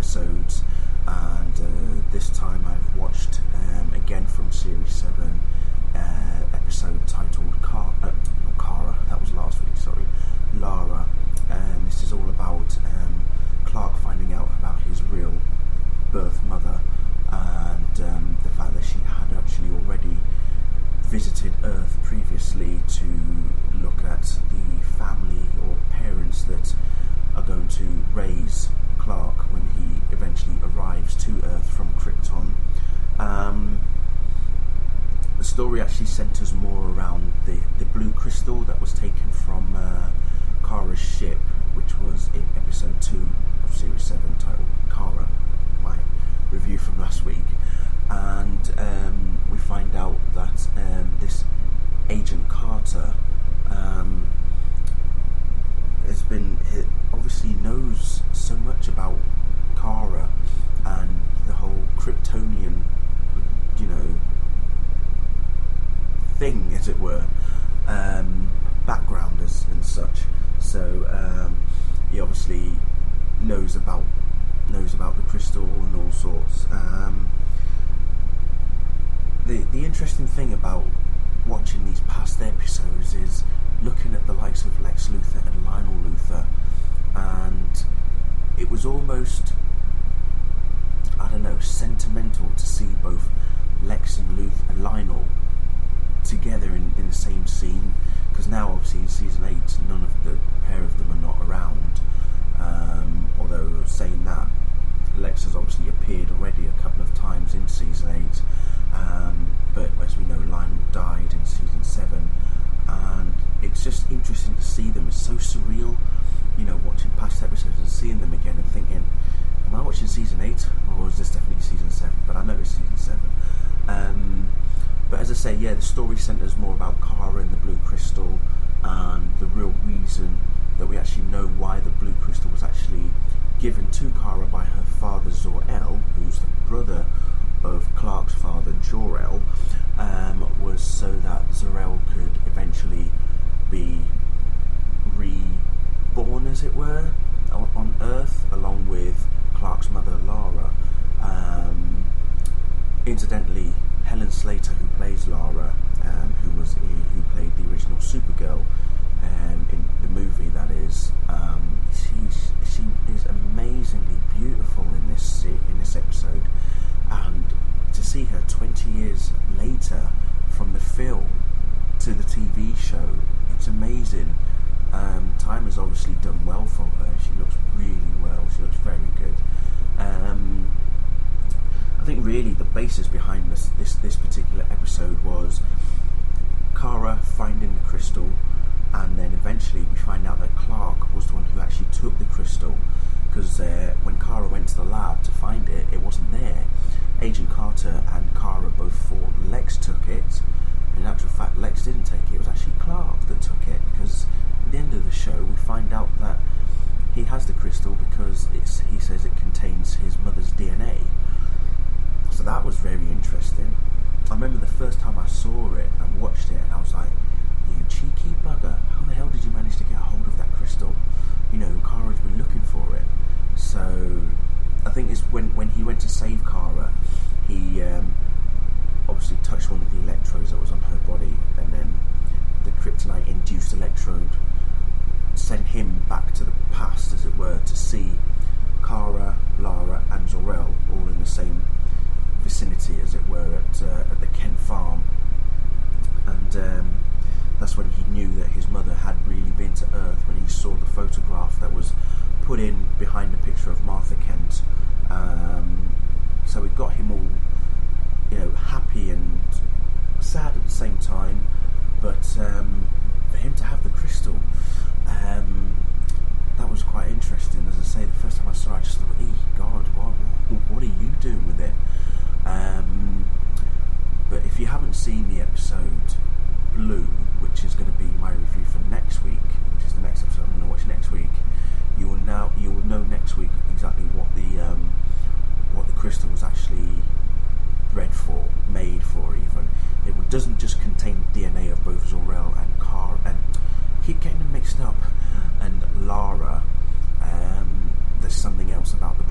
episodes, and this time I've watched again from Series 7, episode titled Kara, that was last week, sorry, Lara. This is all about Clark finding out about his real birth mother, and the fact that she had actually already visited Earth previously to look at the family or parents that are going to raise Clark when he eventually arrives to Earth from Krypton. The story actually centres more around the blue crystal that was taken from Kara's ship, which was in episode 2 of Series 7 titled Kara, my review from last week. And we find out that this Agent Carter obviously knows so much about Kara and the whole Kryptonian, thing, as it were, background and such. So he obviously knows about the crystal and all sorts. The interesting thing about watching these past episodes is looking at the likes of Lex Luthor and Lionel Luthor, and it was almost, sentimental to see both Lex and Lionel together in the same scene, because now obviously in season 8 none of the pair of them are not around, although saying that, Lex has obviously appeared already a couple of times in season 8, but as we know, Lionel died in season 7, and it's just interesting to see them. It's so surreal, watching past episodes and seeing them again and thinking, am I watching season 8 or is this definitely season 7? But I know it's season 7. But as I say, the story centres more about Kara and the blue crystal, and the real reason that we actually know why the blue crystal was actually given to Kara by her father Zor-El, who's the brother of Clark's father Jor-El, was so that Zor-El could eventually be reborn, as it were, on Earth, along with Clark's mother Lara. Incidentally, Helen Slater, who plays Lara, who played the original Supergirl in the movie, that is, she is amazingly beautiful in this episode, and to see her 20 years later from the film to the TV show, it's amazing. Time has obviously done well for her. She looks really well. She looks very good. I think really the basis behind this particular episode was Kara finding the crystal, and then eventually we find out that Clark was the one who actually took the crystal, because when Kara went to the lab to find it, it wasn't there. Agent Carter and Kara both thought Lex took it. In actual fact, Lex didn't take it. It was actually Clark that took it, because at the end of the show we find out that he has the crystal because he says it contains his mother's DNA. So that was very interesting. I remember the first time I saw it and watched it, and I was like, you cheeky bugger, how the hell did you manage to get a hold of that crystal? Kara's been looking for it. So I think it's when he went to save Kara, he obviously touched one of the electrodes that was on her body, and then the kryptonite-induced electrode sent him back to the past, as it were, to see Kara, Lara and Zor-El all in the same vicinity, as it were, at the Kent farm. And that's when he knew that his mother had really been to Earth, when he saw the photograph that was put in behind the picture of Martha Kent. So it got him all, happy and sad at the same time. But for him to have the crystal, that was quite interesting. As I say, the first time I saw it, I just thought, God, what are you doing with it? But if you haven't seen the episode Blue, which is going to be my review for next week, which is the next episode I'm going to watch next week, you will know next week exactly what the crystal was actually made for even. It doesn't just contain DNA of both Zor-El and Kara, and I keep getting them mixed up, and Lara. There's something else about the